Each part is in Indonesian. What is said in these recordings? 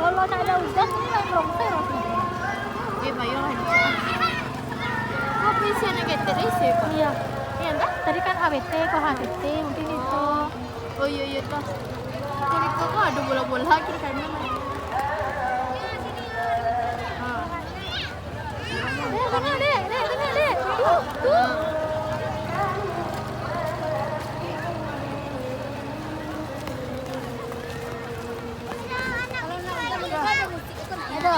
Kalau tak ada hujan, ini main rongsai rasanya. Bayo lah ini. Apa isiannya kayak terus ya kok? Iya. Iya enggak? Tadi kan HBT, kok HBT mungkin itu. Oh iya toh. Jadi kok ada bola-bola kiri kanan. Sana dek. Tuh. Ada.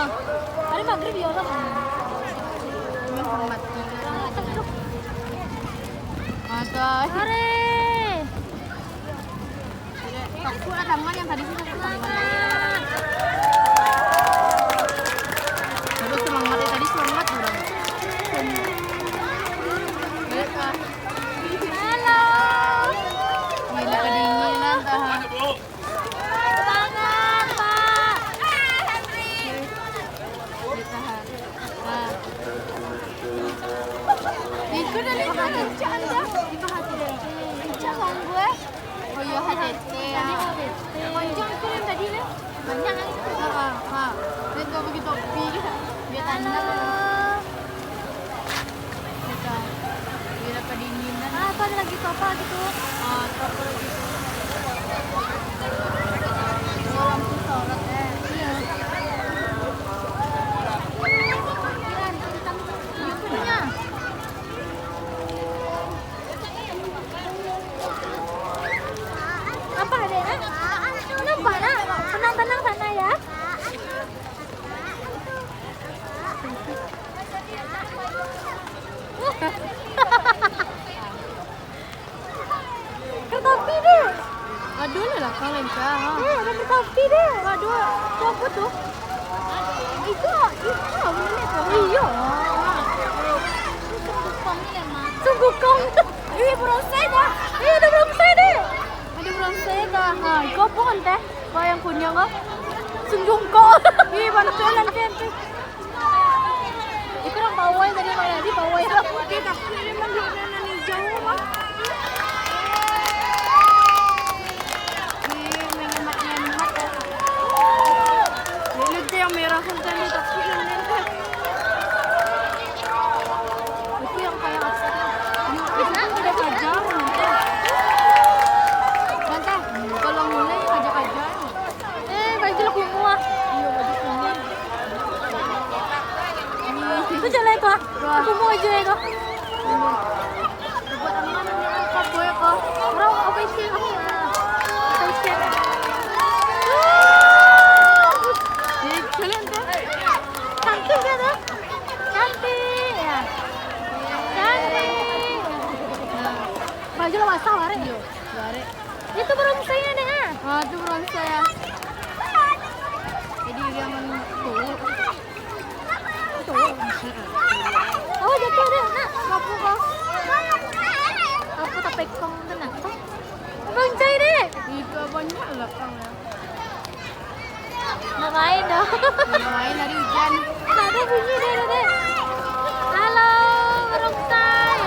Hari maghrib ya orang. Muhammad. Ada. Are. Aku ada teman yang tadi sih Aduh semangat ya tadi semangat orang. Halo. Gila kedinginan tahan. Semangat, Pak. Ditahan. Nah. Itu dari kerja Anda. Itu hati deh. Jangan gue. Oh iya HTT ya. Tadi HBT. Panjang itu yang tadi kan? Banyak kan itu. Dan kalau begitu topi dia tanda. Kita bila kedinginan. Apa ada lagi apa gitu? Apa gitu. Oh, lampu sorot ya. Iya. Iya punya. Apa ada nak? Kenapa nak? Tenang sana ya. Kertopi deh. Aduh lah kalian kah? Ada kertopi deh. Waduh, siapa tuh? Itu mana tuh? Iya. Sungguh kong. Ini bonsai dah. Ini ada bonsai deh. Ada bonsai kah? Kau pun teh. Kau yang punya kah? Sungguh kong. Ih, bantuan nanti. Itu orang bawai tadi mana di bawai. Oke, tapi memang dia nani jauh mah. Menyemat ya. Ini tuh yang merah kan tadi tapi ini itu yang kayak asapnya. Itu kan tidak kajang nanti. Kalau mulai kajang-kajang. Baju lu kumua. Iya baju kuning. Itu jalan itu. Aku mau aja itu. Buat aman apa gue kok? Orang apa isi aku? Tahu siapa? Jadi kalian tuh Cantik kan tuh? Cantik ya. Cantik. Baju lo basah lari. Lari. Itu barongsainya deh. Itu bonsai ya. Jadi dia tuh. Oh jatuh deh nak. Kapu kok. Kapu tak pekong tenang. Barongsai deh. Itu banyak lah ya. Mau main dong. Main hari hujan. Ada bunyi deh. Halo barongsai.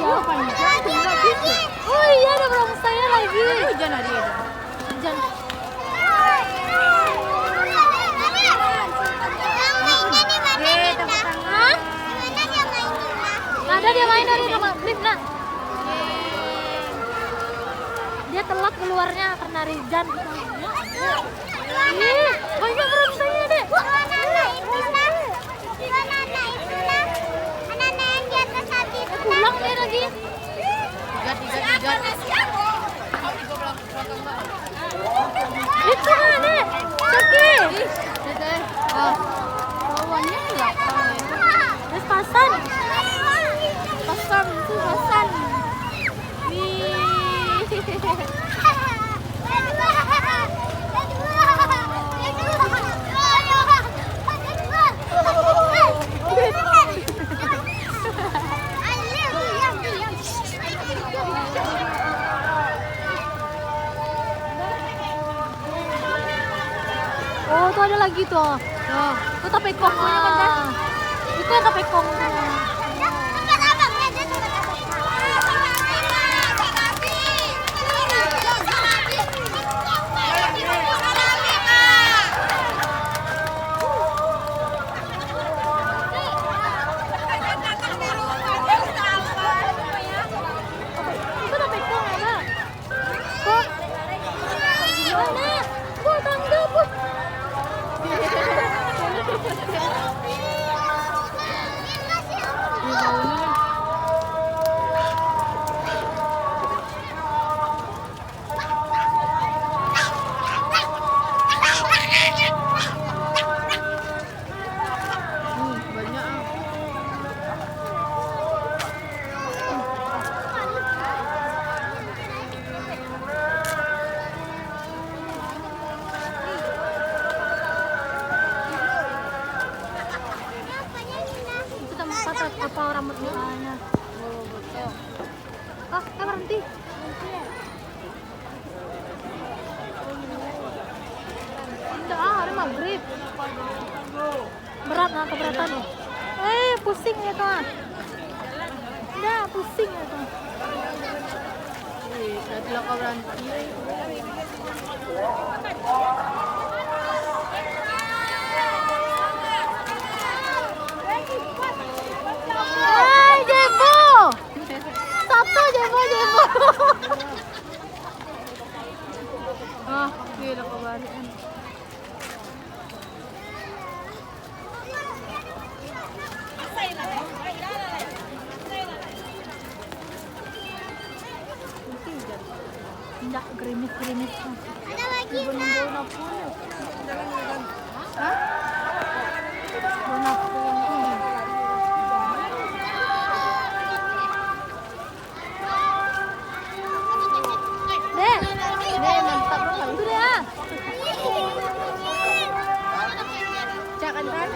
Oh, panjang tinggal gitu. Oh iya ada barongsainya lagi. Hujan hari itu. Hujan. Tepuk tangan. Hah? Ada dia main dari rumah Blip nak. Dia telat keluarnya karena hujan. Ih, banyak barongsainya deh. Pulang deh lagi. Tiga. Itu mana deh? Oke. Teteh. Bawahnya enggak. Terus pasan. Pasan. Oh, tuh ada lagi tuh. Oh. Ito tapay kong ko niya banda. Ito yung tapay kong ko niya. Ito tapay kong na. Po. Ana. Po, tangga po. Banyak ah. Ito tamang patat apa rambut ni Ana. Oh, betul. Ah, berhenti. Tidak, ada maghrib. Berat, keberatan. Pusing ya kan? Tidak, pusing ya kan? Adalah kau berhenti. Hai, Jebo! Satu Jebo. Ah, gila kau balik. Tidak, gerimis. Bau napun. Hah? Dek, Mantap loh kali. itu deh ah. Jangan kan?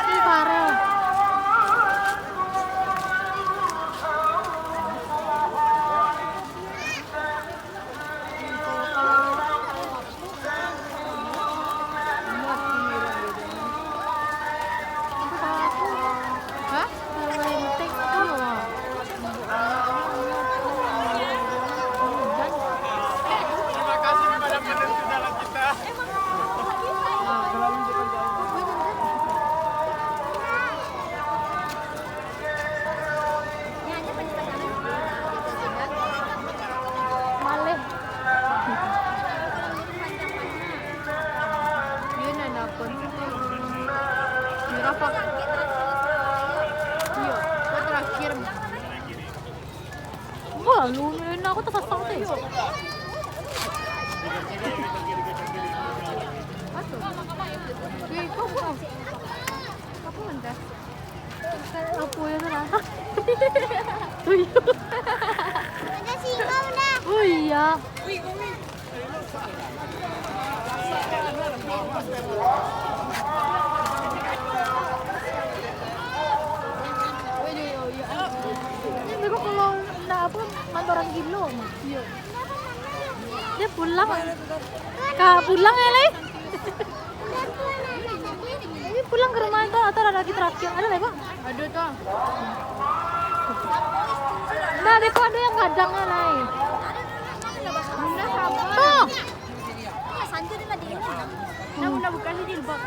Ini parah. Hah? Melentik. Terima kasih kepada penentu dalam kita. Malih. Yun na napun. Mirapak. Iya, kau terakhir. Wah, lu nilaiin aku tuh kasar deh. Apa? Wih, kau bukan? Apa anda? Aku ya terasa. Tuyul. Oh iya. Ini kok kalau nggak apa mantoran gilo mah. Iya. Dia pulang. Kak pulang ya, Lei? Ini pulang ke rumah itu atau ada lagi terakhir? Ada lagi, Pak? Ada tuh. Nah, deh kok ada yang kadangnya, Lei? Bunda sama. Tuh. Nah, bunda bukan di jilbab.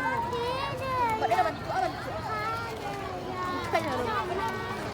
Bukannya